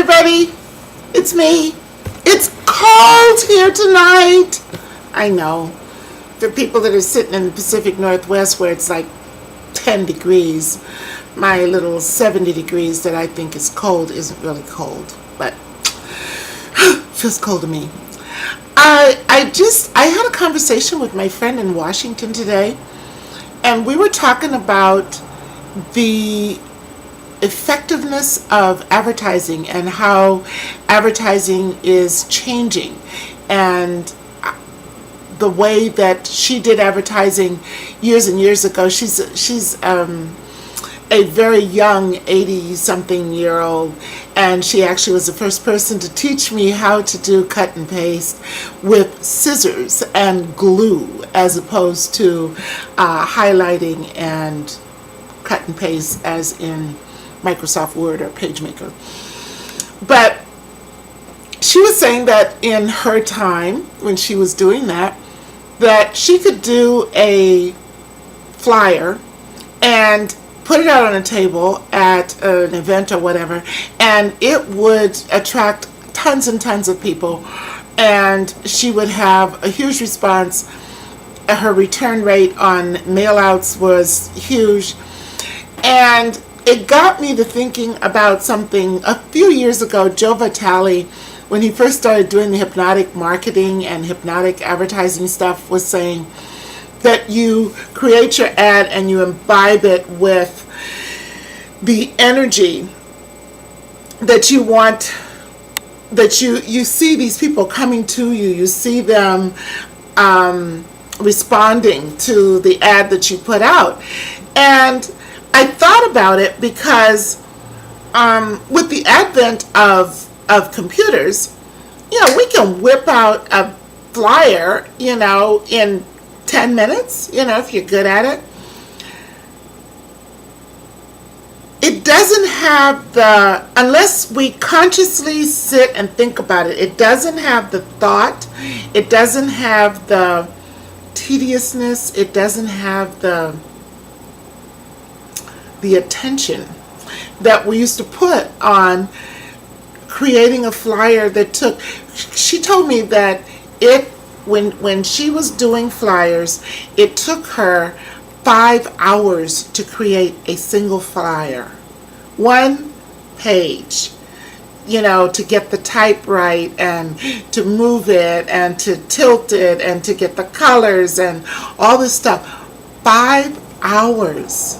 everybody. It's me. It's cold here tonight. I know. For people that are sitting in the Pacific Northwest where it's like 10 degrees, my little 70 degrees that I think is cold isn't really cold, but feels cold to me. I had a conversation with my friend in Washington today, and we were talking about the effectiveness of advertising and how advertising is changing, and the way that she did advertising years and years ago. She's a very young 80-something-year-old, and she actually was the first person to teach me how to do cut and paste with scissors and glue as opposed to highlighting and cut and paste as in Microsoft Word or PageMaker. But she was saying that in her time when she was doing that she could do a flyer and put it out on a table at an event or whatever, and it would attract tons and tons of people, and she would have a huge response. Her return rate on mail-outs was huge, and it got me to thinking about something. A few years ago, Joe Vitale, when he first started doing the hypnotic marketing and hypnotic advertising stuff, was saying that you create your ad and you imbibe it with the energy that you want, that you see these people coming to you, you see them responding to the ad that you put out. And I thought about it because with the advent of computers, we can whip out a flyer, in 10 minutes, if you're good at it. It doesn't have unless we consciously sit and think about it, it doesn't have the thought, it doesn't have the tediousness, it doesn't have the attention that we used to put on creating a flyer that took. She told me that when she was doing flyers, it took her 5 hours to create a single flyer, one page, to get the type right and to move it and to tilt it and to get the colors and all this stuff. 5 hours.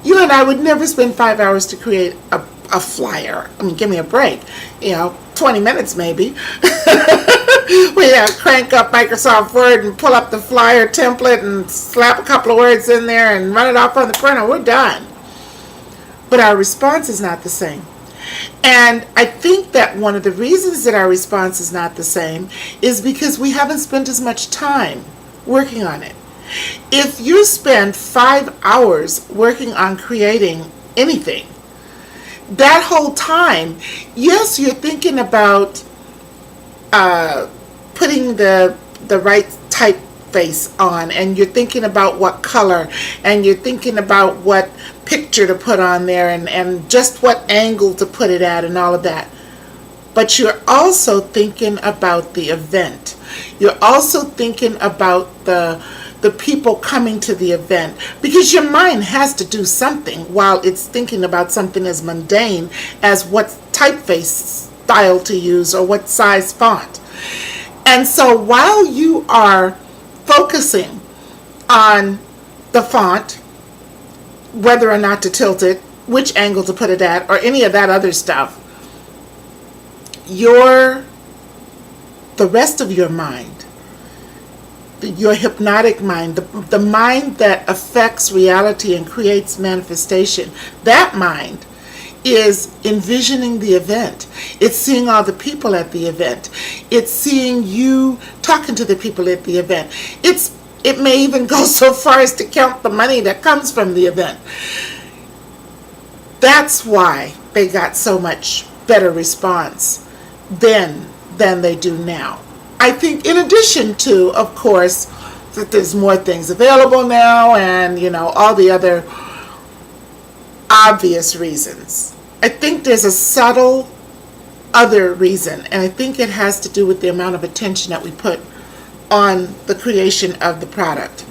You and I would never spend 5 hours to create a flyer. I mean, give me a break. 20 minutes maybe. We crank up Microsoft Word and pull up the flyer template and slap a couple of words in there and run it off on the printer. We're done. But our response is not the same. And I think that one of the reasons that our response is not the same is because we haven't spent as much time working on it. If you spend 5 hours working on creating anything, that whole time, yes, you're thinking about putting the right typeface on, and you're thinking about what color, and you're thinking about what picture to put on there, and just what angle to put it at, and all of that. But you're also thinking about the event. You're also thinking about the people coming to the event, because your mind has to do something while it's thinking about something as mundane as what typeface style to use or what size font. And so while you are focusing on the font, whether or not to tilt it, which angle to put it at, or any of that other stuff, the rest of your mind, your hypnotic mind, the mind that affects reality and creates manifestation, that mind is envisioning the event. It's seeing all the people at the event. It's seeing you talking to the people at the event. It may even go so far as to count the money that comes from the event. That's why they got so much better response then than they do now. I think in addition to, of course, that there's more things available now and, all the other obvious reasons. I think there's a subtle other reason, and I think it has to do with the amount of attention that we put on the creation of the product.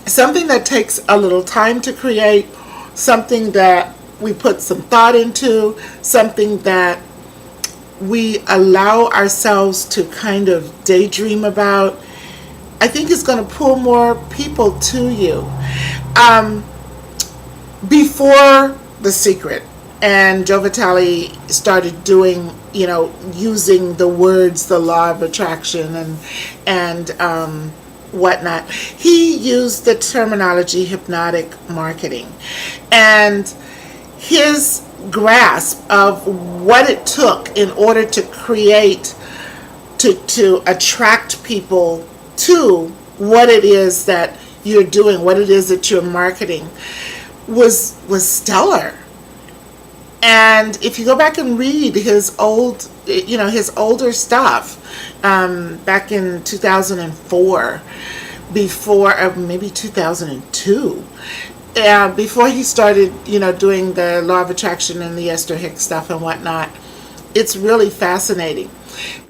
Something that takes a little time to create, something that we put some thought into, something that we allow ourselves to kind of daydream about, I think is going to pull more people to you. Before The Secret and Joe Vitale started doing, using the words, the law of attraction and whatnot, he used the terminology hypnotic marketing. And his grasp of what it took in order to create, to attract people to what it is that you're doing, what it is that you're marketing, was stellar. And if you go back and read his his older stuff, back in 2004, maybe 2002, before he started, doing the law of attraction and the Esther Hicks stuff and whatnot, it's really fascinating.